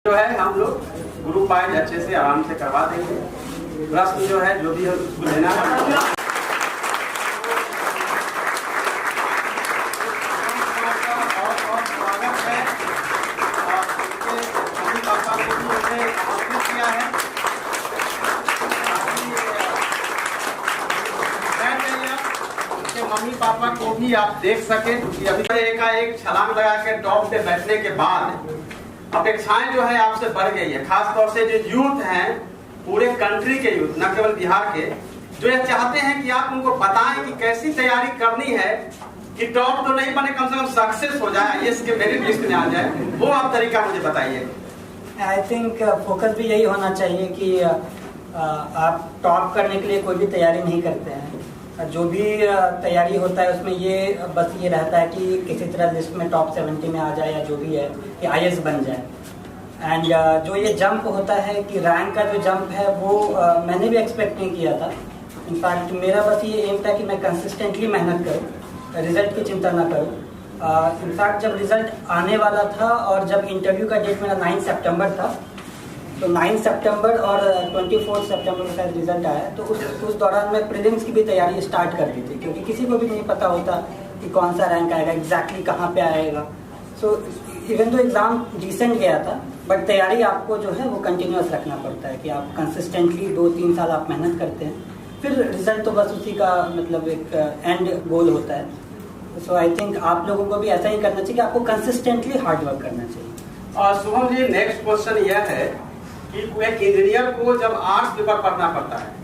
जो है हम लोग ग्रुप वाइज अच्छे से आराम से करवा देंगे। प्रश्न जो है जो भी है उसको लेना है। स्वागत है और उनके मम्मी पापा को भी उन्होंने आमंत्रित किया है। उनके मम्मी पापा को भी आप देख सके कि अभी एक छलांग लगा के टॉप पे बैठने के बाद अपेक्षाएं जो है आपसे बढ़ गई है। खास तौर से जो यूथ हैं, पूरे कंट्री के यूथ, न केवल बिहार के, जो ये चाहते हैं कि आप उनको बताएं कि कैसी तैयारी करनी है कि टॉप तो नहीं बने, कम से कम सक्सेस हो जाए, आईएएस के मेरिट लिस्ट में आ जाए। वो आप तरीका मुझे बताइए। आई थिंक फोकस भी यही होना चाहिए कि आप टॉप करने के लिए कोई भी तैयारी नहीं करते हैं। जो भी तैयारी होता है उसमें ये बस ये रहता है कि किसी तरह लिस्ट में टॉप 70 में आ जाए या जो भी है कि आईएएस बन जाए। एंड जो ये जंप होता है कि रैंक का जो जंप है वो मैंने भी एक्सपेक्ट नहीं किया था। इनफैक्ट मेरा बस ये एम था कि मैं कंसिस्टेंटली मेहनत करूँ, रिजल्ट की चिंता ना करूँ। इनफैक्ट जब रिजल्ट आने वाला था और जब इंटरव्यू का डेट मेरा 9 सितंबर था, तो 9 सितंबर और 24 सितंबर का रिजल्ट आया, तो उस दौरान मैं प्रीलिम्स की भी तैयारी स्टार्ट कर दी थी, क्योंकि किसी को भी नहीं पता होता कि कौन सा रैंक आएगा, एग्जैक्टली कहाँ पे आएगा। सो इवन तो एग्ज़ाम डिसेंट गया था, बट तैयारी आपको जो है वो कंटिन्यूस रखना पड़ता है कि आप कंसिस्टेंटली 2-3 साल आप मेहनत करते हैं, फिर रिजल्ट तो बस उसी का मतलब एक एंड गोल होता है। सो आई थिंक आप लोगों को भी ऐसा ही करना चाहिए कि आपको कंसिस्टेंटली हार्ड वर्क करना चाहिए। और शुभम जी, नेक्स्ट क्वेश्चन यह है कि एक इंजीनियर को जब आर्ट्स पेपर पढ़ना पड़ता है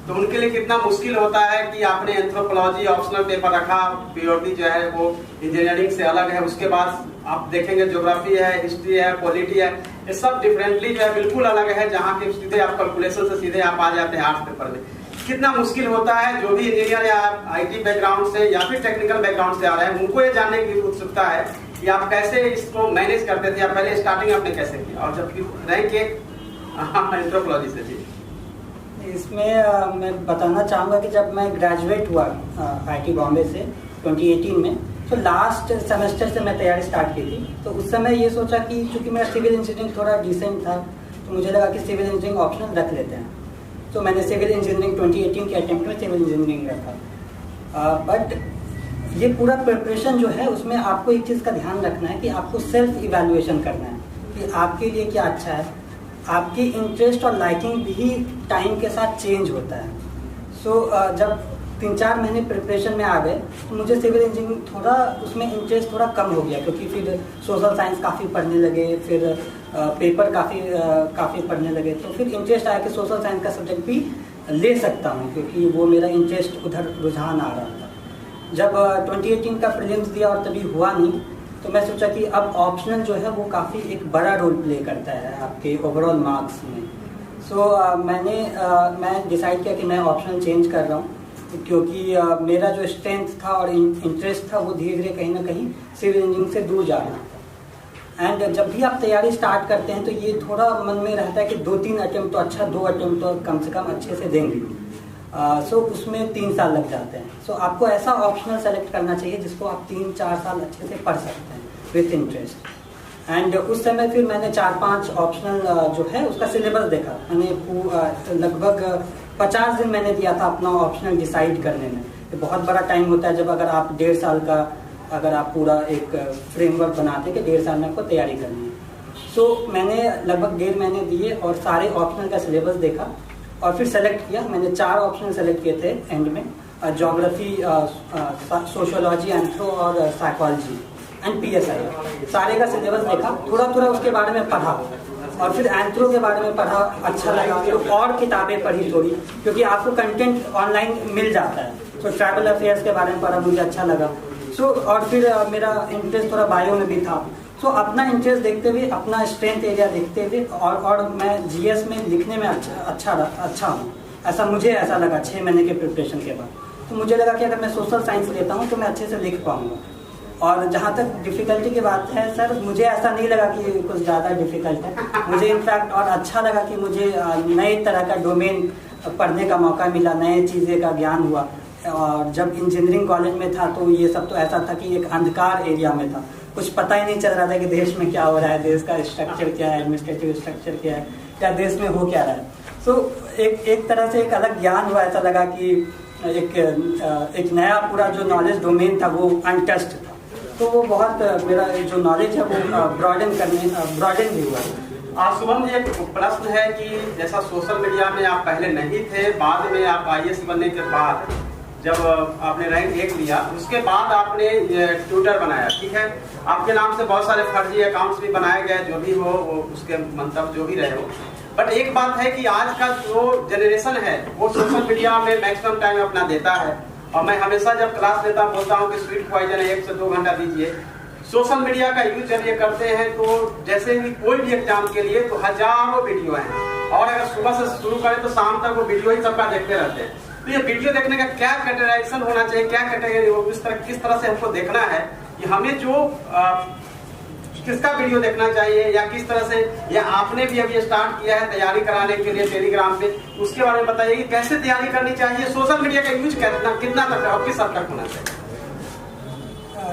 तो उनके लिए कितना मुश्किल होता है कि आपने एंथ्रोपोलॉजी ऑप्शनल पेपर रखा, पीओटी जो है वो इंजीनियरिंग से अलग है, उसके बाद आप देखेंगे ज्योग्राफी है, हिस्ट्री है, पॉलिटी है, ये सब डिफरेंटली जो है बिल्कुल अलग है, जहाँ के सीधे आप कैलकुलेशन से सीधे आप आ जाते हैं आर्ट्स पेपर में। कितना मुश्किल होता है जो भी इंजीनियर या आईटी बैकग्राउंड से या फिर टेक्निकल बैकग्राउंड से आ रहे हैं, उनको ये जानने की उत्सुकता है कि आप कैसे इसको मैनेज करते थे, या पहले स्टार्टिंग आपने कैसे किया, और जबकि रैंक एक एंथ्रोपोलॉजी से थी। इसमें मैं बताना चाहूँगा कि जब मैं ग्रेजुएट हुआ आईटी बॉम्बे से 2018 में, तो लास्ट सेमेस्टर से मैं तैयारी स्टार्ट की थी। तो उस समय ये सोचा कि चूँकि मेरा सिविल इंजीनियरिंग थोड़ा डिसेंट था, तो मुझे लगा कि सिविल इंजीनियरिंग ऑप्शनल रख लेते हैं। तो मैंने सिविल इंजीनियरिंग 2018 के अटेम्प्ट में सिविल इंजीनियरिंग रखा। बट ये पूरा प्रिपरेशन जो है उसमें आपको एक चीज़ का ध्यान रखना है कि आपको सेल्फ इवैल्यूएशन करना है कि आपके लिए क्या अच्छा है। आपकी इंटरेस्ट और लाइकिंग भी टाइम के साथ चेंज होता है। सो जब 3-4 महीने प्रिपरेशन में आ गए तो मुझे सिविल इंजीनियरिंग थोड़ा उसमें इंटरेस्ट थोड़ा कम हो गया, क्योंकि फिर सोशल साइंस काफ़ी पढ़ने लगे, फिर पेपर काफ़ी पढ़ने लगे, तो फिर इंटरेस्ट आया कि सोशल साइंस का सब्जेक्ट भी ले सकता हूँ, क्योंकि वो मेरा इंटरेस्ट उधर रुझान आ रहा था। जब 2018 का प्रीलिम्स दिया और तभी हुआ नहीं, तो मैं सोचा कि अब ऑप्शनल जो है वो काफ़ी एक बड़ा रोल प्ले करता है आपके ओवरऑल मार्क्स में। सो मैं डिसाइड किया कि मैं ऑप्शनल चेंज कर रहा हूँ, क्योंकि मेरा जो स्ट्रेंथ था और इंटरेस्ट था वो धीरे धीरे कहीं ना कहीं सिविल इंजीनियरिंग से दूर जा रहा था। एंड जब भी आप तैयारी स्टार्ट करते हैं तो ये थोड़ा मन में रहता है कि 2-3 अटेम्प्ट तो अच्छा, 2 अटेम्प्ट तो कम से कम अच्छे से देंगे। सो उसमें 3 साल लग जाते हैं। सो आपको ऐसा ऑप्शनल सेलेक्ट करना चाहिए जिसको आप 3-4 साल अच्छे से पढ़ सकते हैं विथ इंटरेस्ट। एंड उस समय फिर मैंने 4-5 ऑप्शनल जो है उसका सिलेबस देखा। मैंने लगभग 50 दिन मैंने दिया था अपना ऑप्शनल डिसाइड करने में। ये बहुत बड़ा टाइम होता है जब अगर आप 1.5 साल का अगर आप पूरा एक फ्रेमवर्क बनाते कि 1.5 साल में आपको तैयारी करनी है। सो मैंने लगभग 1.5 महीने दिए और सारे ऑप्शनल का सिलेबस देखा और फिर सेलेक्ट किया। मैंने 4 ऑप्शन सेलेक्ट किए थे एंड में, ज्योग्राफी, सोशियोलॉजी, एंथ्रो और साइकोलॉजी एंड पीएसआई। सारे का सिलेबस देखा, थोड़ा थोड़ा उसके बारे में पढ़ा और फिर एंथ्रो के बारे में पढ़ा, अच्छा लगा। फिर और किताबें पढ़ी थोड़ी, क्योंकि आपको कंटेंट ऑनलाइन मिल जाता है। तो ट्रैवल अफेयर्स के बारे में पढ़ा, मुझे अच्छा लगा। सो और फिर मेरा इंटरेस्ट थोड़ा बायो में भी था। सो अपना इंटरेस्ट देखते हुए, अपना स्ट्रेंथ एरिया देखते हुए और मैं जीएस में लिखने में अच्छा हूँ, ऐसा मुझे ऐसा लगा 6 महीने के प्रिपरेशन के बाद। तो मुझे लगा कि अगर मैं सोशल साइंस लेता हूँ तो मैं अच्छे से लिख पाऊँगा। और जहाँ तक डिफ़िकल्टी की बात है सर, मुझे ऐसा नहीं लगा कि कुछ ज़्यादा डिफ़िकल्ट है। मुझे इनफैक्ट और अच्छा लगा कि मुझे नए तरह का डोमेन पढ़ने का मौका मिला, नए चीज़ें का ज्ञान हुआ। और जब इंजीनियरिंग कॉलेज में था तो ये सब तो ऐसा था कि एक अंधकार एरिया में था। कुछ पता ही नहीं चल रहा था कि देश में क्या हो रहा है, देश का स्ट्रक्चर क्या है, एडमिनिस्ट्रेटिव स्ट्रक्चर क्या है, क्या देश में हो क्या रहा है। सो एक तरह से एक अलग ज्ञान हुआ, ऐसा लगा कि एक नया पूरा जो नॉलेज डोमेन था वो अनटच्ड था। तो वो बहुत मेरा जो नॉलेज है वो ब्रॉडन भी हुआ। शुभम जी, एक प्रश्न है कि जैसा सोशल मीडिया में आप पहले नहीं थे, बाद में आप IAS बनने के बाद जब आपने रैंक 1 लिया, उसके बाद आपने ट्विटर बनाया, ठीक है। आपके नाम से बहुत सारे फर्जी अकाउंट्स भी बनाए गए, जो भी हो वो उसके मंतव्य जो भी रहे हो। बट एक बात है कि आज का जो जनरेशन है वो सोशल मीडिया में मैक्सिमम टाइम अपना देता है, और मैं हमेशा जब क्लास लेता हूँ बोलता हूँ कि स्वीट पॉइजन है, 1 से 2 घंटा दीजिए। सोशल मीडिया का यूज जब ये करते हैं तो जैसे भी कोई भी एग्जाम के लिए तो हजारों वीडियो हैं, और अगर सुबह से शुरू करें तो शाम तक वो वीडियो ही सबका देखते रहते हैं। तो ये वीडियो देखने का क्या कैटेगराइजेशन होना चाहिए, क्या कैटेगरी किस तरह से हमको देखना है कि हमें जो किसका वीडियो देखना चाहिए, या किस तरह से, या आपने भी अभी स्टार्ट किया है तैयारी कराने के लिए टेलीग्राम पे, उसके बारे में बताइए कि कैसे तैयारी करनी चाहिए, सोशल मीडिया का यूज कितना तक और किस हद तक होना चाहिए।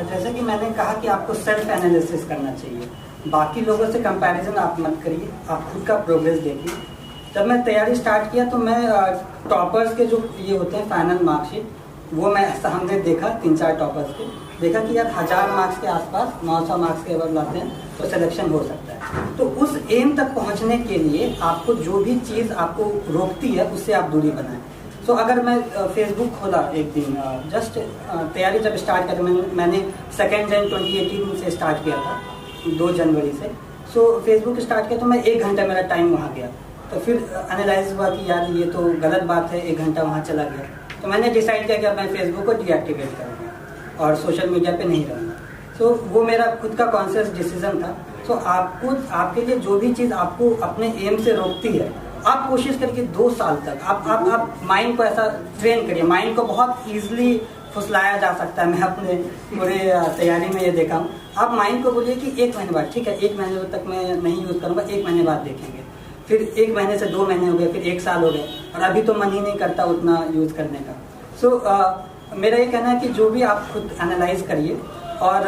जैसे कि मैंने कहा कि आपको सेल्फ एनालिसिस करना चाहिए, बाकी लोगों से कंपैरिजन आप मत करिए, आप खुद का प्रोग्रेस देखिए। जब मैं तैयारी स्टार्ट किया तो मैं टॉपर्स के जो ये होते हैं फाइनल मार्कशीट, वो मैं हमने देखा 3-4 टॉपर्स के, देखा कि यार 1000 मार्क्स के आसपास 900 मार्क्स के अगर लाते हैं तो सिलेक्शन हो सकता है। तो उस एम तक पहुंचने के लिए आपको जो भी चीज़ आपको रोकती है उससे आप दूरी बनाएं। सो अगर मैं फेसबुक खोला एक दिन, जस्ट तैयारी जब स्टार्ट करी, मैंने 2 जन 2018 से स्टार्ट किया था, 2 जनवरी से। सो फेसबुक स्टार्ट किया तो मैं 1 घंटा मेरा टाइम वहाँ गया। तो फिर एनालाइज हुआ कि यार ये तो गलत बात है, 1 घंटा वहाँ चला गया। तो मैंने डिसाइड किया कि अब मैं फेसबुक को डीएक्टिवेट करूँगा और सोशल मीडिया पे नहीं रहूँगा। सो वो मेरा खुद का कॉन्शियस डिसीजन था। सो आपके लिए जो भी चीज़ आपको अपने एम से रोकती है, आप कोशिश करिए 2 साल तक आप माइंड को ऐसा ट्रेन करिए। माइंड को बहुत ईजिली फुसलाया जा सकता है, मैं अपने पूरे तैयारी में ये देखा हूँ। आप माइंड को बोलिए कि 1 महीने बाद, ठीक है 1 महीने तक मैं नहीं यूज़ करूँगा, 1 महीने बाद देखेंगे। फिर 1 महीने से 2 महीने हो गए, फिर 1 साल हो गए, और अभी तो मन ही नहीं करता उतना यूज़ करने का। सो मेरा ये कहना है कि जो भी आप खुद एनालाइज करिए। और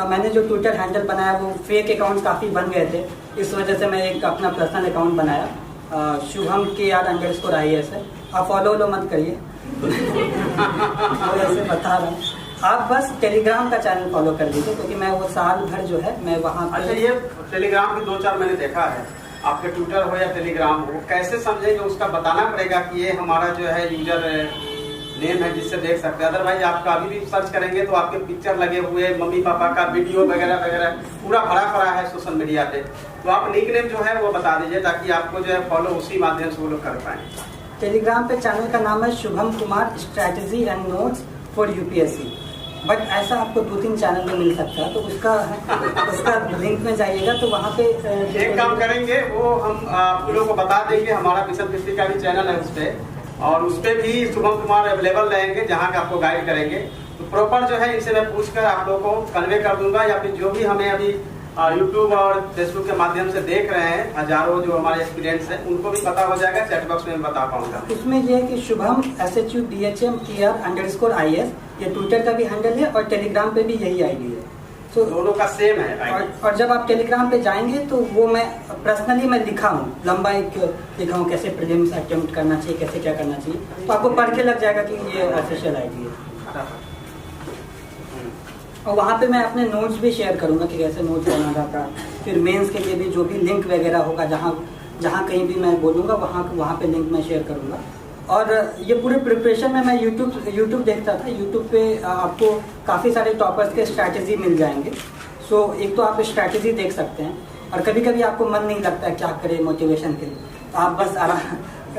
मैंने जो ट्विटर हैंडल बनाया वो फेक अकाउंट काफ़ी बन गए थे, इस वजह से मैं एक अपना पर्सनल अकाउंट बनाया, शुभम KR_IAS है। आप फॉलो मत करिए ऐसे बता रहा हूँ। आप बस टेलीग्राम का चैनल फॉलो कर लीजिए, क्योंकि मैं वो साल भर जो है मैं वहाँ। अच्छा, ये टेलीग्राम भी 2-4 मैंने देखा है, आपके ट्विटर हो या टेलीग्राम हो, कैसे समझेंगे उसका बताना पड़ेगा कि ये हमारा जो है यूजर नेम है जिससे देख सकते हैं। अदरवाइज आपका अभी भी सर्च करेंगे तो आपके पिक्चर लगे हुए, मम्मी पापा का वीडियो वगैरह वगैरह पूरा भरा पड़ा है सोशल मीडिया पे। तो आप निक नेम जो है वो बता दीजिए, ताकि आपको जो है फॉलो उसी माध्यम से वो लोग कर पाए। टेलीग्राम पे चैनल का नाम है Shubham Kumar strategy and notes for UPSC। But ऐसा आपको 2-3 चैनल में मिल सकता है, तो उसका लिंक में जाइएगा तो वहाँ पे एक काम करेंगे, वो हम आप लोगों को बता देंगे, हमारा मिशन 50 का भी चैनल है उस पर, और उस पर भी शुभम कुमार अवेलेबल रहेंगे, जहाँ का आपको गाइड करेंगे। तो प्रॉपर जो है इनसे मैं पूछकर आप लोगों को कन्वे कर दूंगा, या फिर जो भी हमें अभी यूट्यूब और फेसबुक के माध्यम से देख रहे हैं, हजारों जो हमारे स्टूडेंट्स हैं, उनको भी पता हो जाएगा, चैट बॉक्स में बता पाऊंगा। इसमें ये है कि शुभम SHUBHM ये ट्विटर का भी हैंडल है, और टेलीग्राम पे भी यही आईडी है। तो दोनों का सेम है। और जब आप टेलीग्राम पे जाएंगे तो वो मैं पर्सनली मैं लिखा हूँ, लंबा एक लिखा हूँ कैसे प्रीलिम्स अटेम्प्ट करना चाहिए, कैसे क्या करना चाहिए, तो आपको पढ़ के लग जाएगा कि ये ऑफिशियल आईडी है। और वहाँ पे मैं अपने नोट्स भी शेयर करूँगा कि कैसे नोट्स बनाना था। फिर मेंस के लिए भी जो भी लिंक वगैरह होगा, जहाँ कहीं भी मैं बोलूँगा वहाँ पे लिंक मैं शेयर करूँगा। और ये पूरे प्रिपरेशन में मैं यूट्यूब देखता था। यूट्यूब पे आपको काफ़ी सारे टॉपर्स के स्ट्रैटेजी मिल जाएंगे। सो एक तो आप स्ट्रैटेजी देख सकते हैं, और कभी कभी आपको मन नहीं लगता है क्या करें मोटिवेशन के लिए, तो आप बस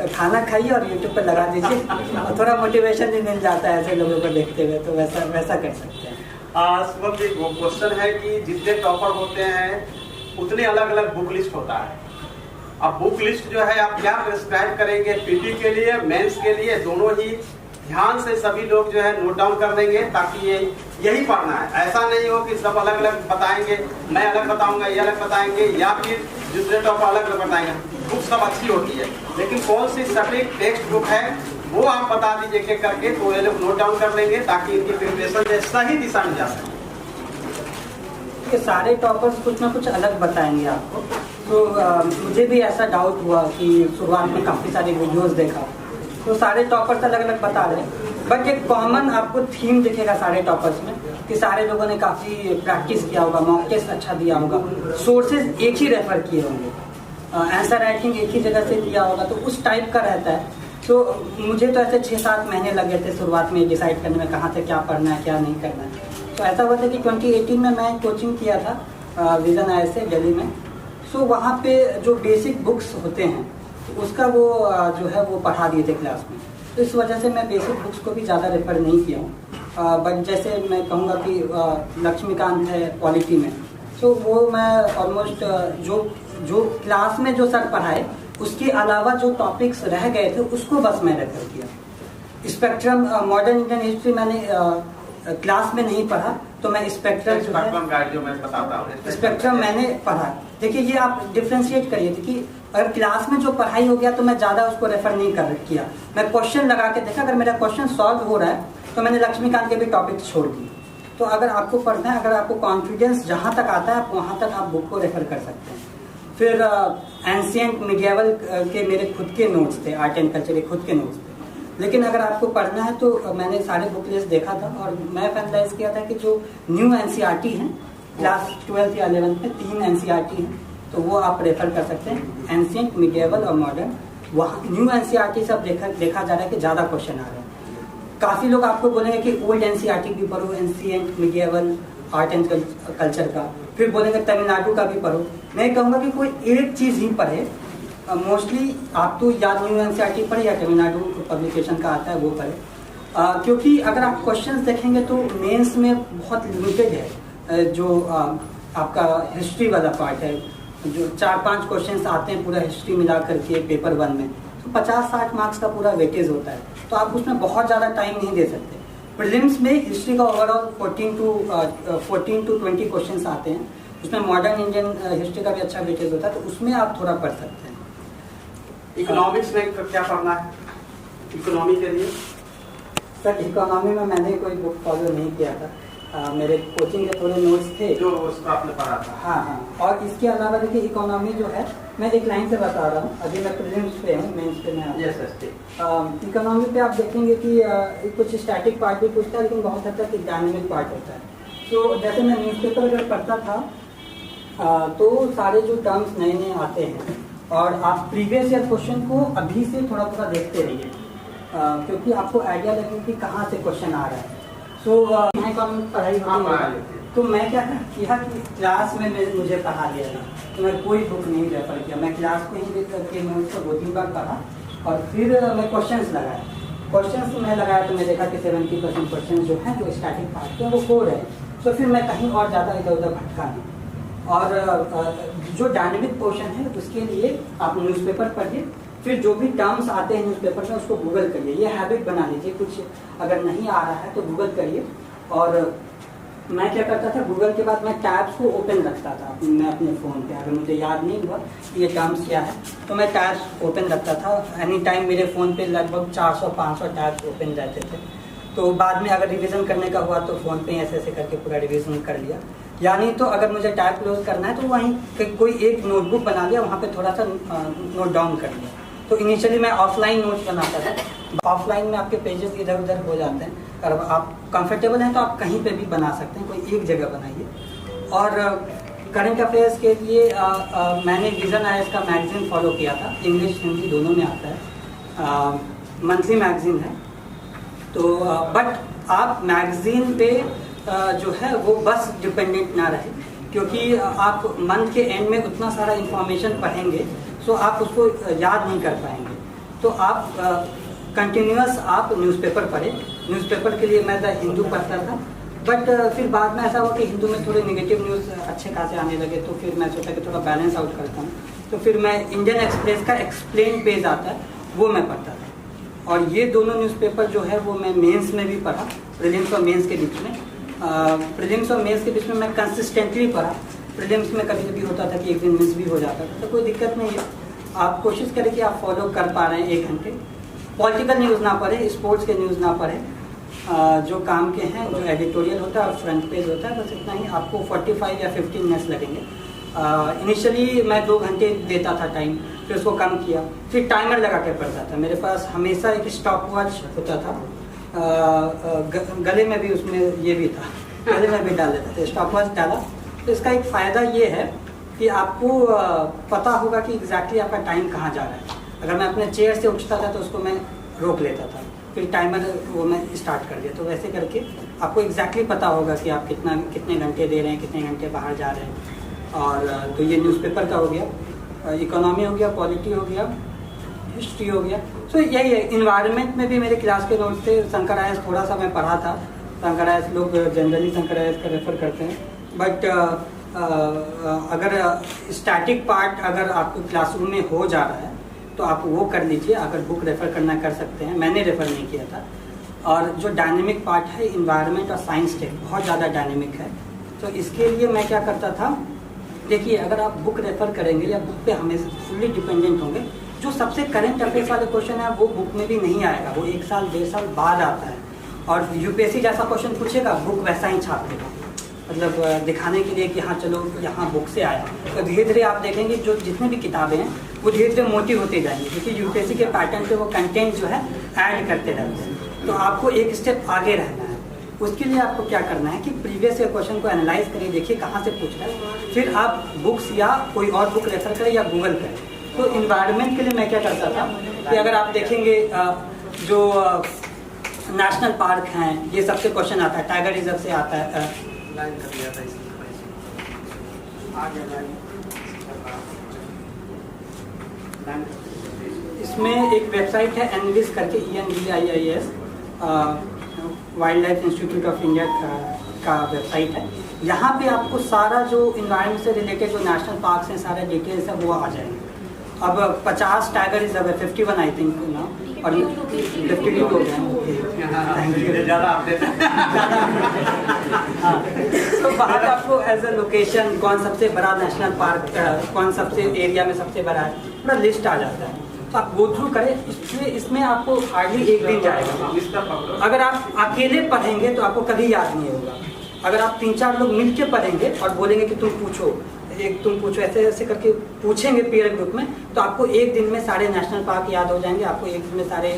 खाना खाइए और यूट्यूब पे लगा दीजिए, और थोड़ा मोटिवेशन भी मिल जाता है ऐसे लोगों को देखते हुए, तो वैसा कर सकते हैं। शुभम जी, वो क्वेश्चन है कि जितने टॉपर होते हैं उतने अलग अलग बुक लिस्ट होता है। अब बुक लिस्ट जो है आप क्या प्रिस्क्राइब करेंगे पीटी के लिए, मेंस के लिए, दोनों ही ध्यान से सभी लोग जो है नोट डाउन कर देंगे, ताकि यही पढ़ना है। ऐसा नहीं हो कि सब अलग अलग बताएंगे, मैं अलग बताऊंगा, ये अलग बताएंगे, या फिर दूसरे टॉपर अलग अलग बताएंगे। बुक सब अच्छी होती है, लेकिन कौन सी सटीक टेक्स्ट बुक है वो आप बता दीजिए एक करके, तो ये लोग नोट डाउन कर लेंगे, ताकि इनकी प्रिपरेशन सही दिशा में जा सके। कि सारे टॉपर्स कुछ ना कुछ अलग बताएंगे आपको। तो मुझे भी ऐसा डाउट हुआ कि शुरुआत में काफ़ी सारे वीडियोस देखा तो सारे टॉपर्स अलग अलग बता रहे हैं, बट एक कॉमन आपको थीम दिखेगा सारे टॉपर्स में कि सारे लोगों ने काफ़ी प्रैक्टिस किया होगा, मॉक टेस्ट अच्छा दिया होगा, सोर्सेज एक ही रेफर किए होंगे, आंसर राइटिंग एक ही जगह से दिया होगा, तो उस टाइप का रहता है। तो मुझे तो ऐसे 6-7 महीने लगे थे शुरुआत में डिसाइड करने में कहाँ से क्या पढ़ना है क्या नहीं करना है। तो ऐसा हुआ था कि 2018 में मैं कोचिंग किया था विजन आई से दिल्ली में। सो वहाँ पे जो बेसिक बुक्स होते हैं तो उसका वो जो है वो पढ़ा दिए थे क्लास में, तो इस वजह से मैं बेसिक बुक्स को भी ज़्यादा रेफर नहीं किया हूँ। बट जैसे मैं कहूँगा कि लक्ष्मीकांत है पॉलिटी में, तो वो मैं ऑलमोस्ट जो क्लास में जो सर पढ़ाए उसके अलावा जो टॉपिक्स रह गए थे उसको बस मैं रेफर किया। स्पेक्ट्रम मॉडर्न इंडियन हिस्ट्री मैंने क्लास में नहीं पढ़ा, तो मैं स्पेक्ट्रम मैंने पढ़ा। देखिए ये आप डिफ्रेंशिएट करिए कि अगर क्लास में जो पढ़ाई हो गया तो मैं ज़्यादा उसको रेफर नहीं किया, मैं क्वेश्चन लगा के देखा, अगर मेरा क्वेश्चन सॉल्व हो रहा है तो मैंने लक्ष्मीकांत के भी टॉपिक छोड़ दिए। तो अगर आपको पढ़ना है, अगर आपको कॉन्फिडेंस जहाँ तक आता है आप वहाँ तक आप बुक को रेफर कर सकते हैं। फिर एंशिएंट मिडिएवल के मेरे खुद के नोट्स थे, आर्ट एंड कल्चर के खुद के नोट्स थे, लेकिन अगर आपको पढ़ना है तो मैंने सारे बुक लिस्ट देखा था और मैं फाइनलाइज किया था कि जो न्यू एनसीईआरटी हैं क्लास 12 या 11 में 3 एनसीईआरटी हैं, तो वो आप रेफर कर सकते हैं, एंशिएंट मिडिएवल और मॉडर्न। वहाँ न्यू एनसीईआरटी सब देखा जा रहा है कि ज़्यादा क्वेश्चन आ रहे हैं। काफ़ी लोग आपको बोलेंगे कि ओल्ड एनसीईआरटी भी पढ़ो, ancient medieval art and culture का, फिर बोलेंगे तमिलनाडु का भी पढ़ो। मैं कहूँगा कि कोई एक चीज़ ही पढ़े, मोस्टली आप तो या न्यू एनसीईआरटी पढ़े या तमिलनाडु पब्लिकेशन का आता है वो पढ़े, क्योंकि अगर आप क्वेश्चंस देखेंगे तो मेंस में बहुत लिमिटेड है। जो आपका हिस्ट्री वाला पार्ट है, जो 4-5 क्वेश्चंस आते हैं पूरा हिस्ट्री मिला करके पेपर 1 में, तो 50-60 मार्क्स का पूरा वेटेज होता है, तो आप उसमें बहुत ज़्यादा टाइम नहीं दे सकते। प्रीलिम्स में हिस्ट्री का ओवरऑल 14 to 20 क्वेश्चंस आते हैं, उसमें मॉडर्न इंडियन हिस्ट्री का भी अच्छा वेटेज होता है, तो उसमें आप थोड़ा पढ़ सकते हैं। इकोनॉमिक्स में क्या पढ़ना है इकोनॉमी के लिए? सर इकोनॉमी में मैंने कोई बुक फॉलो नहीं किया था, मेरे कोचिंग के थोड़े नोट्स थे जो उसका आपने पढ़ा था। हाँ, और इसके अलावा देखिए इकोनॉमी जो है मैं एक लाइन से बता रहा हूँ, अभी मैं प्रीलिम्स पे हूँ, मेंस पे मैं इकोनॉमी पे आप देखेंगे कि कुछ स्टैटिक पार्ट भी पूछता है, लेकिन बहुत हद तक एक डायनेमिक पार्ट होता है। तो जैसे मैं न्यूज़पेपर अगर पढ़ता था तो सारे जो टर्म्स नए नए आते हैं और आप प्रीवियस ईयर क्वेश्चन को अभी से थोड़ा थोड़ा देखते रहिए, क्योंकि आपको आइडिया लगेगा कि कहाँ से क्वेश्चन आ रहा है। सो इकोनॉमिक पढ़ाई होती है, तो मैं क्या किया कि क्लास में मुझे पढ़ा दिया था, तो मैं कोई बुक नहीं रेफर किया, मैं क्लास में ही देख करके मैं उसको 2-3 बार पढ़ा और फिर मैं क्वेश्चंस लगाया। क्वेश्चंस मैं लगाया तो मैं देखा कि 70% क्वेश्चन जो है जो स्टैटिक पार्ट के वो हो रहे हैं, तो फिर मैं कहीं और ज़्यादा इधर उधर भटका नहीं। और जो डायनेमिक पोर्शन है उसके लिए आप न्यूज़पेपर पढ़िए, फिर जो भी टर्म्स आते हैं न्यूज़पेपर में उसको गूगल करिए, ये हैबिट बना लीजिए, कुछ अगर नहीं आ रहा है तो गूगल करिए। और मैं क्या करता था, गूगल के बाद मैं टैब्स को ओपन रखता था मैं अपने फ़ोन पे, अगर मुझे याद नहीं हुआ कि ये टर्म्स क्या है तो मैं टैब्स ओपन रखता था। एनी टाइम मेरे फ़ोन पे लगभग 400-500 टैब्स ओपन रहते थे, तो बाद में अगर रिवीजन करने का हुआ तो फ़ोन पे ऐसे ऐसे करके पूरा रिवीजन कर लिया। यानी तो अगर मुझे टैब क्लोज करना है तो वहीं कोई एक नोटबुक बना लिया, वहाँ पे थोड़ा सा नोट डाउन कर लिया। तो इनिशियली मैं ऑफलाइन नोट्स बनाता था, ऑफलाइन में आपके पेजेस इधर उधर हो जाते हैं, अगर आप कंफर्टेबल हैं तो आप कहीं पे भी बना सकते हैं, कोई एक जगह बनाइए। और करंट अफेयर्स के लिए मैंने विजन आईएएस का मैगजीन फॉलो किया था, इंग्लिश हिंदी दोनों में आता है, मंथली मैगजीन है। तो बट आप मैगजीन पे जो है वो बस डिपेंडेंट ना रहे, क्योंकि आप मंथ के एंड में उतना सारा इंफॉर्मेशन पढ़ेंगे तो आप उसको याद नहीं कर पाएंगे। तो आप कंटिन्यूअस आप न्यूज़पेपर पढ़ें। न्यूज़पेपर के लिए मैं द हिंदू पढ़ता था, बट फिर बाद में ऐसा हुआ कि हिंदू में थोड़े नेगेटिव न्यूज़ अच्छे खासे आने लगे, तो फिर मैं सोचा कि थोड़ा बैलेंस आउट करता हूँ, तो फिर मैं इंडियन एक्सप्रेस का एक्सप्लेन पेज आता है वो मैं पढ़ता था। और ये दोनों न्यूज़पेपर जो है वो मैं मेंस में भी पढ़ा, प्रीलिम्स और मेंस के बीच में। प्रीलिम्स और मेंस के बीच में मैं कंसिस्टेंटली पढ़ा। प्रीलिम्स में कभी कभी होता था कि एक दिन मिस भी हो जाता था, तो कोई दिक्कत नहीं है, आप कोशिश करें कि आप फॉलो कर पा रहे हैं 1 घंटे। पॉलिटिकल न्यूज़ ना पढ़े, स्पोर्ट्स के न्यूज़ ना पढ़े, जो काम के हैं, जो एडिटोरियल होता है और फ्रंट पेज होता है, बस इतना ही। आपको 45 या 15 मिनट्स लगेंगे। इनिशियली मैं 2 घंटे देता था टाइम, फिर उसको कम किया, फिर टाइमर लगा के पढ़ता था। मेरे पास हमेशा एक स्टॉप वॉच होता था, गले में भी उसमें ये भी था, गले में भी डाल देता था, स्टॉप वॉच डाला। तो इसका एक फ़ायदा ये है कि आपको पता होगा कि एग्जैक्टली आपका टाइम कहाँ जा रहा है। अगर मैं अपने चेयर से उठता था तो उसको मैं रोक लेता था, फिर टाइमर वो मैं स्टार्ट कर दिया। तो वैसे करके आपको एग्जैक्टली पता होगा कि आप कितने घंटे दे रहे हैं, कितने घंटे बाहर जा रहे हैं। और तो ये न्यूज़पेपर का हो गया, इकोनॉमी हो गया, पॉलिटी हो गया, हिस्ट्री हो गया। सो यही है। इन्वायरमेंट में भी मेरे क्लास के नोट्स थे। शंकर आयस थोड़ा सा मैं पढ़ा था। शंकर आयस लोग जनरली शंकर आयस का रेफर करते हैं, बट अगर स्टैटिक पार्ट अगर आपको क्लासरूम में हो जा रहा है तो आप वो कर लीजिए। अगर बुक रेफ़र करना कर सकते हैं, मैंने रेफ़र नहीं किया था। और जो डायनेमिक पार्ट है, इन्वायरमेंट और साइंस टेक बहुत ज़्यादा डायनेमिक है। तो इसके लिए मैं क्या करता था, देखिए अगर आप बुक रेफ़र करेंगे या बुक पे हमेशा फुल्ली डिपेंडेंट होंगे, जो सबसे करंट अफेयर्स वाले क्वेश्चन है वो बुक में भी नहीं आएगा, वो 1 साल 1.5 साल बाद आता है। और यूपीएससी जैसा क्वेश्चन पूछेगा, बुक वैसा ही छाप देगा, मतलब दिखाने के लिए कि हाँ चलो यहाँ बुक से आया। तो धीरे धीरे आप देखेंगे जो जितनी भी किताबें हैं वो धीरे धीरे मोटी होती जाएंगी, क्योंकि यूपीएससी के पैटर्न पे वो कंटेंट जो है ऐड करते रहते हैं। तो आपको एक स्टेप आगे रहना है। उसके लिए आपको क्या करना है कि प्रीवियस ईयर क्वेश्चन को एनालाइज करिए, देखिए कहाँ से पूछ रहा है, फिर आप बुक्स या कोई और बुक रेफर करें या गूगल करें। तो इन्वायरमेंट के लिए मैं क्या करता था कि अगर आप देखेंगे जो नेशनल पार्क हैं, ये सबसे क्वेश्चन आता है, टाइगर रिजर्व से आता है। इसमें एक वेबसाइट है एनविस करके, ENVIIS, wild life institute of India का वेबसाइट है। यहाँ पे आपको सारा जो इन्वायरमेंट से रिलेटेड जो नेशनल पार्क्स हैं, सारे डिटेल्स है वो आ जाएंगे। अब 50 टाइगर रिजर्व है, 51 आई थिंक ना, और 52 हो गए। हाँ, तो बाहर आपको एज ए लोकेशन कौन सबसे बड़ा नेशनल पार्क, कौन सबसे एरिया में सबसे बड़ा है, पूरा लिस्ट आ जाता है। तो आप गो थ्रू करें, इसमें आपको हार्डली 1 दिन जाएगा। अगर आप अकेले पढ़ेंगे तो आपको कभी याद नहीं होगा। अगर आप 3-4 लोग मिलके पढ़ेंगे और बोलेंगे कि तुम पूछो, ऐसे ऐसे करके पूछेंगे पीयर ग्रुप में, तो आपको 1 दिन में सारे नेशनल पार्क याद हो जाएंगे, आपको 1 दिन में सारे